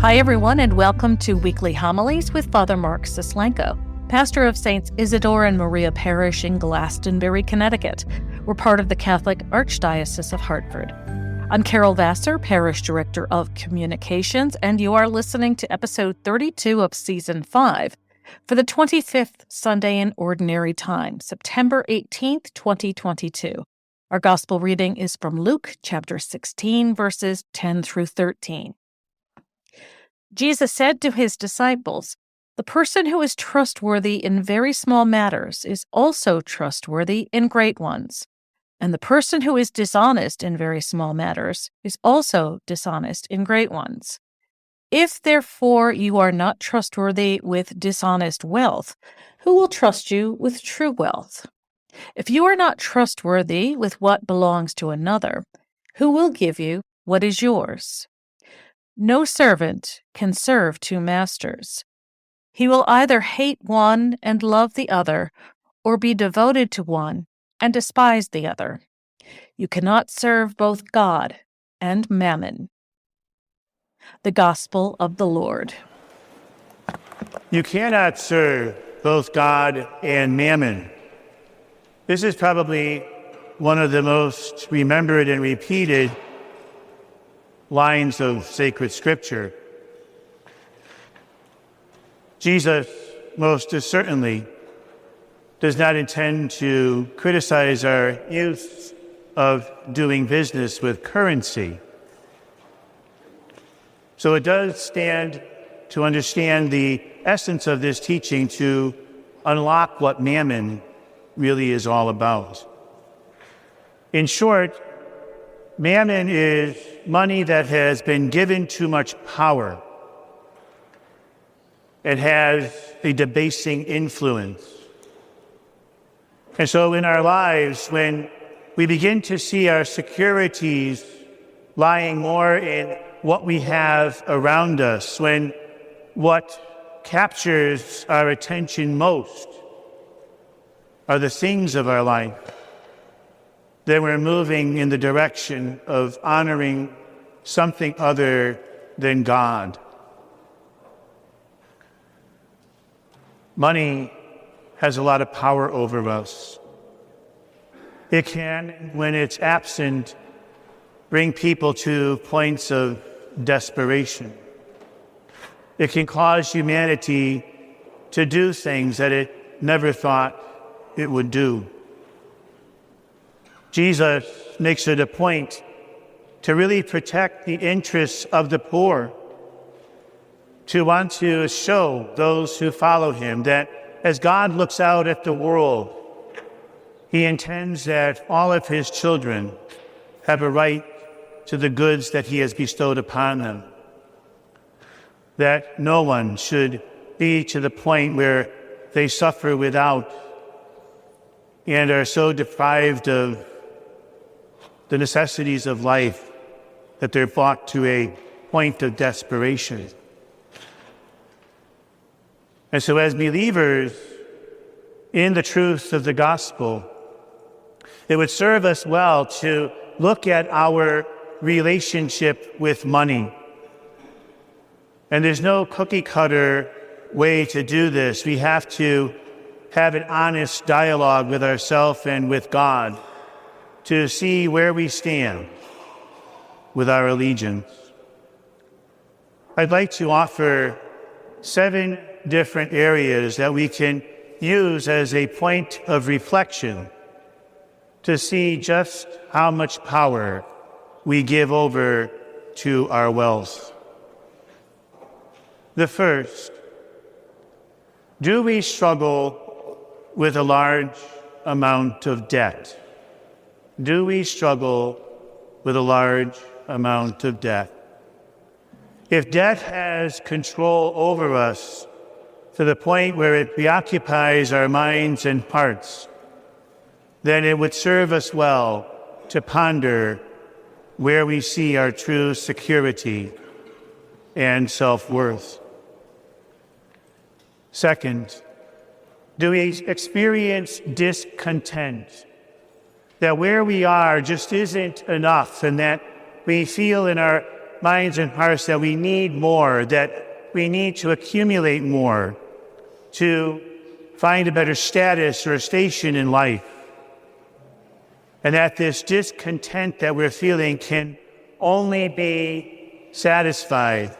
Hi, everyone, and welcome to Weekly Homilies with Father Mark Sislenko, pastor of Saints Isidore and Maria Parish in Glastonbury, Connecticut. We're part of the Catholic Archdiocese of Hartford. I'm Carol Vassar, Parish Director of Communications, and you are listening to episode 32 of Season 5 for the 25th Sunday in Ordinary Time, September 18th, 2022. Our Gospel reading is from Luke chapter 16, verses 10 through 13. Jesus said to his disciples, "The person who is trustworthy in very small matters is also trustworthy in great ones, and the person who is dishonest in very small matters is also dishonest in great ones. If, therefore, you are not trustworthy with dishonest wealth, who will trust you with true wealth? If you are not trustworthy with what belongs to another, who will give you what is yours? No servant can serve two masters. He will either hate one and love the other, or be devoted to one and despise the other. You cannot serve both God and Mammon." The Gospel of the Lord. You cannot serve both God and Mammon. This is probably one of the most remembered and repeated lines of sacred scripture. Jesus most certainly does not intend to criticize our use of doing business with currency. So it does stand to understand the essence of this teaching to unlock what Mammon really is all about. In short, Mammon is money that has been given too much power. It has a debasing influence. And so in our lives, when we begin to see our securities lying more in what we have around us, when what captures our attention most are the things of our life, then we're moving in the direction of honoring something other than God. Money has a lot of power over us. It can, when it's absent, bring people to points of desperation. It can cause humanity to do things that it never thought it would do. Jesus makes it a point to really protect the interests of the poor, to want to show those who follow him that as God looks out at the world, he intends that all of his children have a right to the goods that he has bestowed upon them, that no one should be to the point where they suffer without and are so deprived of the necessities of life that they're brought to a point of desperation. And so as believers in the truth of the gospel, it would serve us well to look at our relationship with money. And there's no cookie-cutter way to do this. We have to have an honest dialogue with ourselves and with God to see where we stand with our allegiance. I'd like to offer 7 different areas that we can use as a point of reflection to see just how much power we give over to our wealth. The first, do we struggle with a large amount of debt? Do we struggle with a large amount of debt? If debt has control over us to the point where it preoccupies our minds and hearts, then it would serve us well to ponder where we see our true security and self-worth. Second, do we experience discontent? That where we are just isn't enough, and that we feel in our minds and hearts that we need more, that we need to accumulate more, to find a better status or station in life. And that this discontent that we're feeling can only be satisfied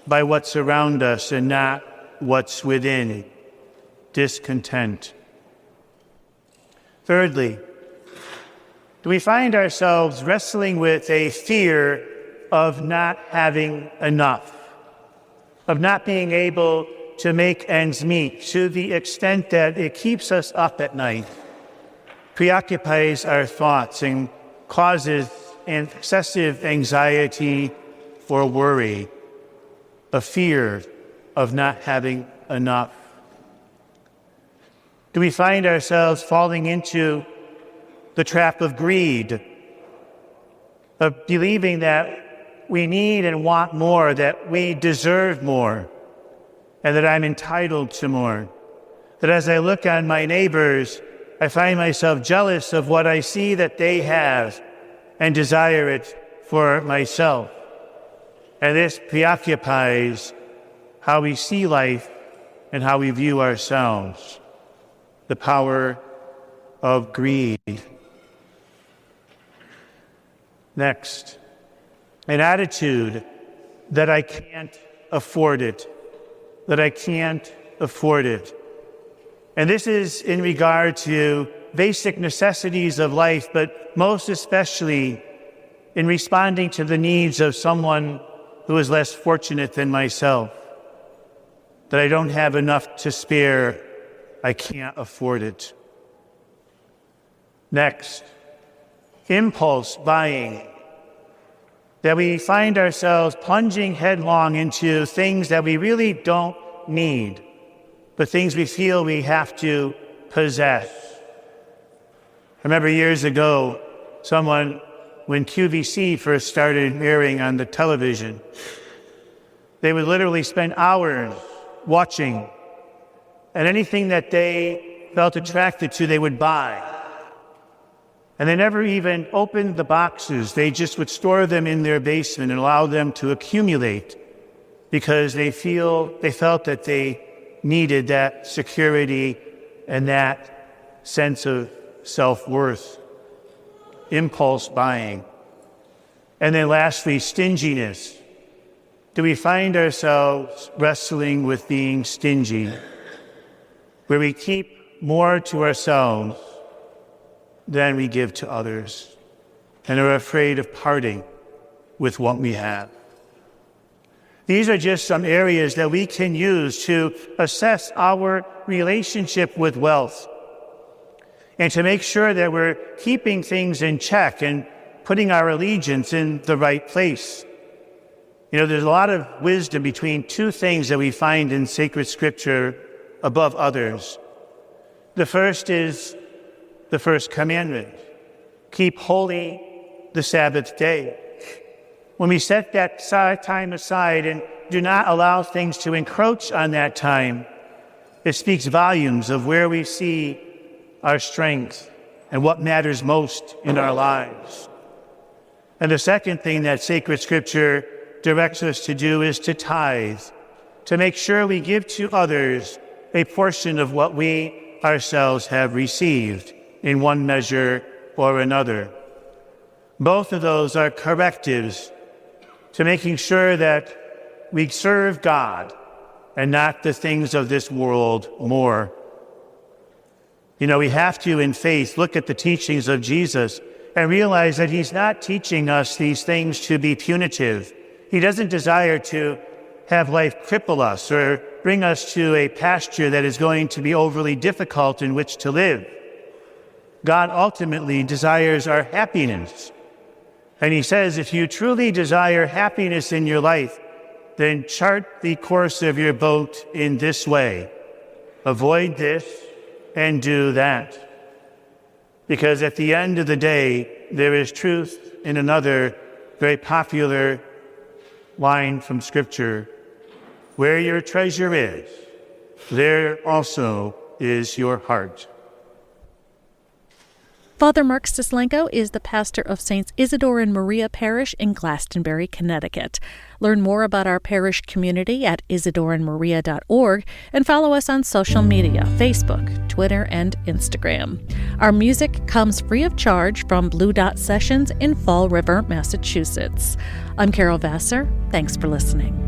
by what's around us and not what's within. Discontent. Thirdly, do we find ourselves wrestling with a fear of not having enough, of not being able to make ends meet to the extent that it keeps us up at night, preoccupies our thoughts, and causes excessive anxiety or worry, a fear of not having enough? Do we find ourselves falling into the trap of greed, of believing that we need and want more, that we deserve more, and that I'm entitled to more? That as I look on my neighbors, I find myself jealous of what I see that they have and desire it for myself. And this preoccupies how we see life and how we view ourselves. The power of greed. Next, an attitude that I can't afford it, that I can't afford it. And this is in regard to basic necessities of life, but most especially in responding to the needs of someone who is less fortunate than myself, that I don't have enough to spare, I can't afford it. Next, impulse buying, that we find ourselves plunging headlong into things that we really don't need, but things we feel we have to possess. I remember years ago, when QVC first started airing on the television, they would literally spend hours watching, and anything that they felt attracted to, they would buy. And they never even opened the boxes. They just would store them in their basement and allow them to accumulate because they felt that they needed that security and that sense of self-worth. Impulse buying. And then lastly, stinginess. Do we find ourselves wrestling with being stingy, where we keep more to ourselves than we give to others, and are afraid of parting with what we have? These are just some areas that we can use to assess our relationship with wealth and to make sure that we're keeping things in check and putting our allegiance in the right place. You know, there's a lot of wisdom between two things that we find in sacred scripture above others. The first is the first commandment: keep holy the Sabbath day. When we set that time aside and do not allow things to encroach on that time, it speaks volumes of where we see our strength and what matters most in our lives. And the second thing that sacred scripture directs us to do is to tithe, to make sure we give to others a portion of what we ourselves have received in one measure or another. Both of those are correctives to making sure that we serve God and not the things of this world more. You know, we have to, in faith, look at the teachings of Jesus and realize that he's not teaching us these things to be punitive. He doesn't desire to have life cripple us or bring us to a pasture that is going to be overly difficult in which to live. God ultimately desires our happiness. And he says, if you truly desire happiness in your life, then chart the course of your boat in this way. Avoid this and do that. Because at the end of the day, there is truth in another very popular line from Scripture: where your treasure is, there also is your heart. Father Mark Sislenko is the pastor of Saints Isidore and Maria Parish in Glastonbury, Connecticut. Learn more about our parish community at isidoreandmaria.org and follow us on social media, Facebook, Twitter, and Instagram. Our music comes free of charge from Blue Dot Sessions in Fall River, Massachusetts. I'm Carol Vassar. Thanks for listening.